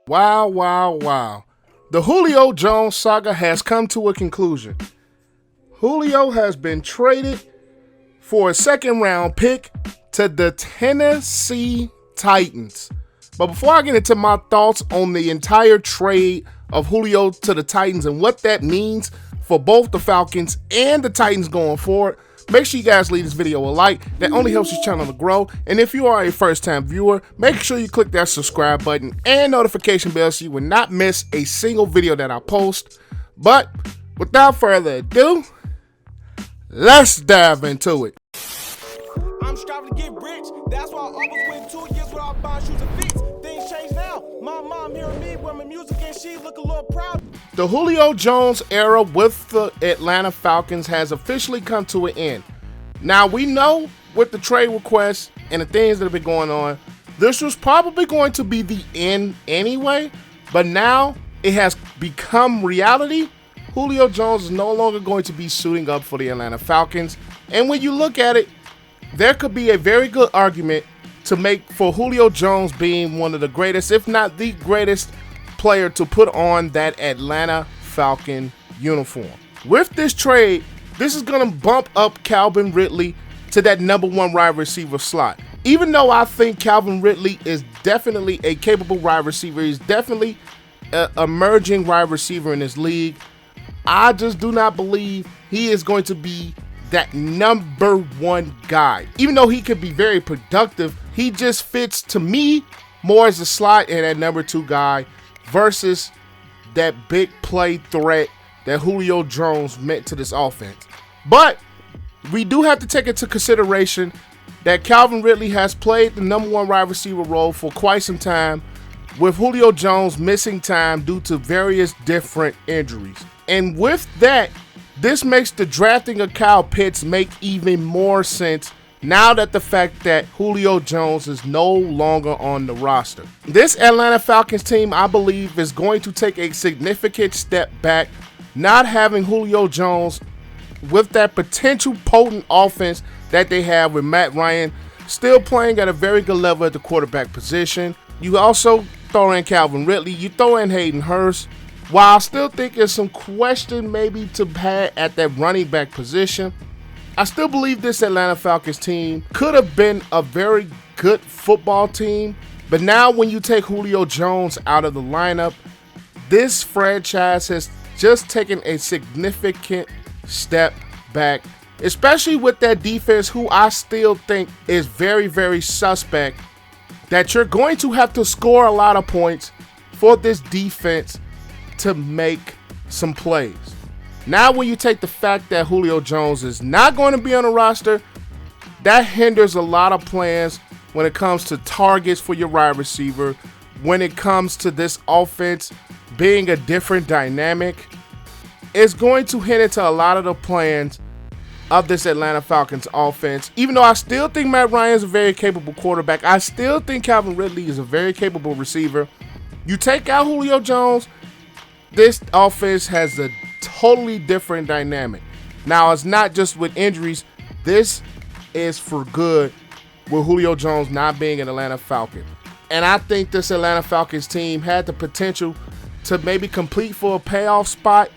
Wow, wow, wow. The Julio Jones saga has come to a conclusion. Julio has been traded for a second round pick to the Tennessee Titans. But before I get into my thoughts on the entire trade of Julio to the Titans and what that means for both the Falcons and the Titans going forward, make sure you guys leave this video a like. That only helps this channel to grow. And if you are a first-time viewer, make sure you click that subscribe button and notification bell so you will not miss a single video that I post. But without further ado, let's dive into it. I'm striving to get rich. That's why I always went 2 years without buying shoes and fits. Things change now. My mom hearing me with my music and she look a little proud. The Julio Jones era with the Atlanta Falcons has officially come to an end. Now, we know with the trade requests and the things that have been going on, this was probably going to be the end anyway, but now it has become reality. Julio Jones is no longer going to be suiting up for the Atlanta Falcons. And when you look at it, there could be a very good argument to make for Julio Jones being one of the greatest, if not the greatest player to put on that Atlanta Falcon uniform. With this trade, this is going to bump up Calvin Ridley to that #1 wide receiver slot. Even though I think Calvin Ridley is definitely a capable wide receiver, he's definitely an emerging wide receiver in this league, I just do not believe he is going to be that #1 guy. Even though he could be very productive, he just fits to me more as a slot and that #2 guy versus that big play threat that Julio Jones meant to this offense. But we do have to take into consideration that Calvin Ridley has played the #1 wide receiver role for quite some time, with Julio Jones missing time due to various different injuries. And with that, this makes the drafting of Kyle Pitts make even more sense now that the fact that Julio Jones is no longer on the roster. This Atlanta Falcons team, I believe, is going to take a significant step back, not having Julio Jones with that potential potent offense that they have with Matt Ryan still playing at a very good level at the quarterback position. You also throw in Calvin Ridley, you throw in Hayden Hurst. While I still think there's some question maybe to have at that running back position, I still believe this Atlanta Falcons team could have been a very good football team. But now when you take Julio Jones out of the lineup, this franchise has just taken a significant step back, especially with that defense, who I still think is very, very suspect, that you're going to have to score a lot of points for this defense to make some plays. Now when you take the fact that Julio Jones is not going to be on the roster, that hinders a lot of plans when it comes to targets for your wide receiver, when it comes to this offense being a different dynamic. It's going to hinder to a lot of the plans of this Atlanta Falcons offense. Even though I still think Matt Ryan is a very capable quarterback, I still think Calvin Ridley is a very capable receiver. You take out Julio Jones, this offense has a totally different dynamic. Now, it's not just with injuries. This is for good with Julio Jones not being an Atlanta Falcon. And I think this Atlanta Falcons team had the potential to maybe compete for a payoff spot.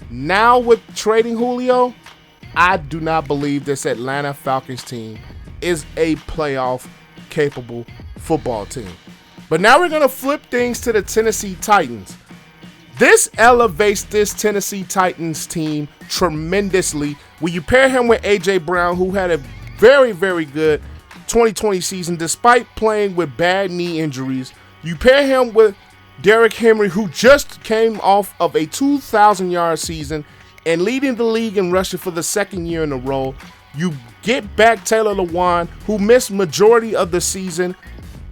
Now with trading Julio, I do not believe this Atlanta Falcons team is a playoff capable football team. But now we're going to flip things to the Tennessee Titans. This elevates this Tennessee Titans team tremendously when you pair him with A.J. Brown, who had a very, very good 2020 season despite playing with bad knee injuries. You pair him with Derrick Henry, who just came off of a 2,000-yard season and leading the league in rushing for the second year in a row. You get back Taylor Lewan, who missed majority of the season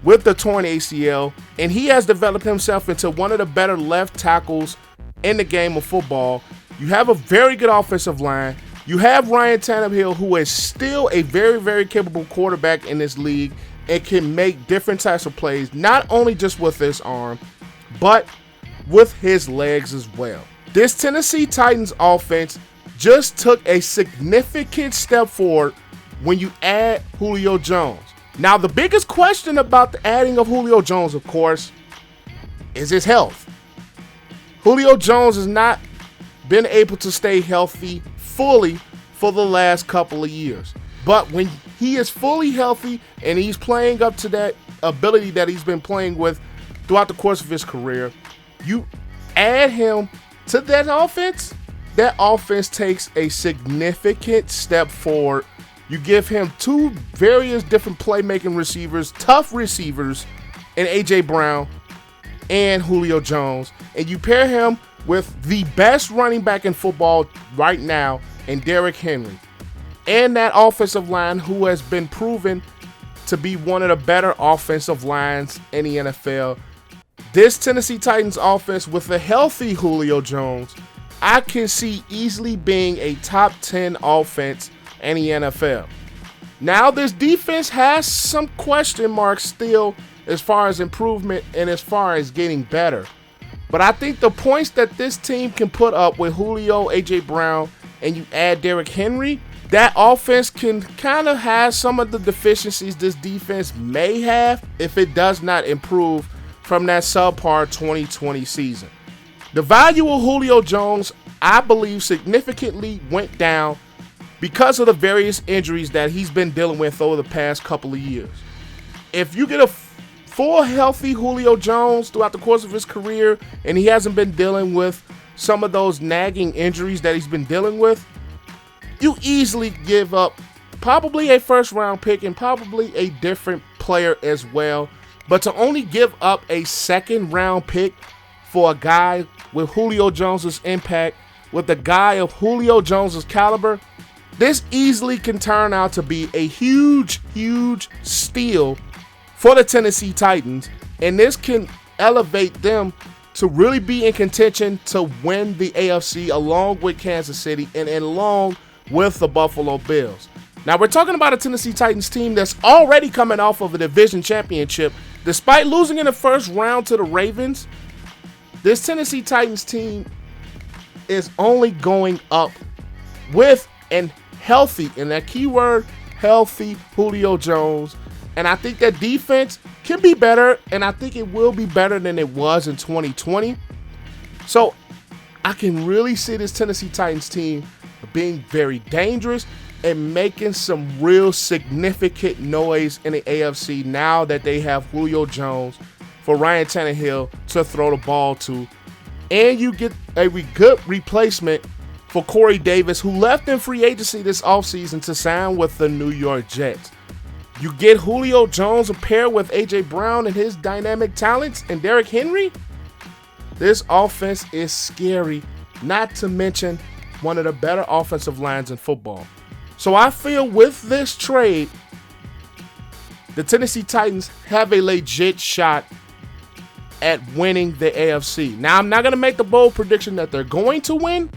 with the torn ACL, and he has developed himself into one of the better left tackles in the game of football. You have a very good offensive line. You have Ryan Tannehill, who is still a very, very capable quarterback in this league and can make different types of plays, not only just with his arm, but with his legs as well. This Tennessee Titans offense just took a significant step forward when you add Julio Jones. Now, the biggest question about the adding of Julio Jones, of course, is his health. Julio Jones has not been able to stay healthy fully for the last couple of years. But when he is fully healthy and he's playing up to that ability that he's been playing with throughout the course of his career, you add him to that offense takes a significant step forward. You give him two various different playmaking receivers, tough receivers, in A.J. Brown and Julio Jones, and you pair him with the best running back in football right now in Derrick Henry, and that offensive line who has been proven to be one of the better offensive lines in the NFL. This Tennessee Titans offense with a healthy Julio Jones, I can see easily being a top 10 offense in the NFL. Now, this defense has some question marks still as far as improvement and as far as getting better. But I think the points that this team can put up with Julio, A.J. Brown, and you add Derrick Henry, that offense can kind of have some of the deficiencies this defense may have if it does not improve from that subpar 2020 season. The value of Julio Jones, I believe, significantly went down because of the various injuries that he's been dealing with over the past couple of years. If you get a full healthy Julio Jones throughout the course of his career and he hasn't been dealing with some of those nagging injuries that he's been dealing with, you easily give up probably a first-round pick and probably a different player as well. But to only give up a second-round pick for a guy with Julio Jones's impact, with a guy of Julio Jones's caliber, this easily can turn out to be a huge, huge steal for the Tennessee Titans, and this can elevate them to really be in contention to win the AFC along with Kansas City and along with the Buffalo Bills. Now, we're talking about a Tennessee Titans team that's already coming off of a division championship. Despite losing in the first round to the Ravens, this Tennessee Titans team is only going up with and healthy, and that keyword, healthy, Julio Jones. And I think that defense can be better, and I think it will be better than it was in 2020. So I can really see this Tennessee Titans team being very dangerous and making some real significant noise in the AFC now that they have Julio Jones for Ryan Tannehill to throw the ball to. And you get a good replacement for Corey Davis, who left in free agency this offseason to sign with the New York Jets. You get Julio Jones a pair with A.J. Brown and his dynamic talents and Derrick Henry. This offense is scary, not to mention one of the better offensive lines in football. So I feel with this trade, the Tennessee Titans have a legit shot at winning the AFC. Now, I'm not going to make the bold prediction that they're going to win,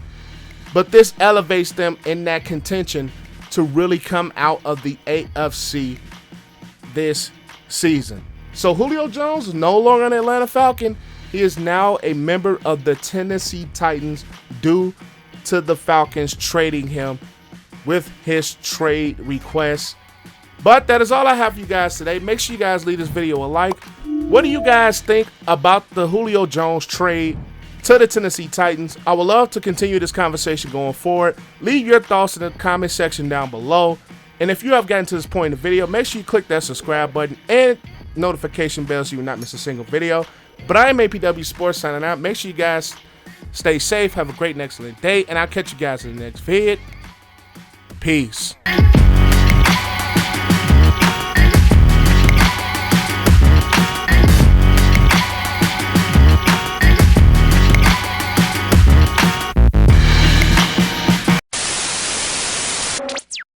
but this elevates them in that contention to really come out of the AFC this season. So Julio Jones is no longer an Atlanta Falcon. He is now a member of the Tennessee Titans due to the Falcons trading him with his trade request. But that is all I have for you guys today. Make sure you guys leave this video a like. What do you guys think about the Julio Jones trade to the Tennessee Titans? I would love to continue this conversation going forward. Leave your thoughts in the comment section down below. And if you have gotten to this point in the video, make sure you click that subscribe button and notification bell so you will not miss a single video. But I am APW Sports signing out. Make sure you guys stay safe, have a great and excellent day, and I'll catch you guys in the next vid. Peace.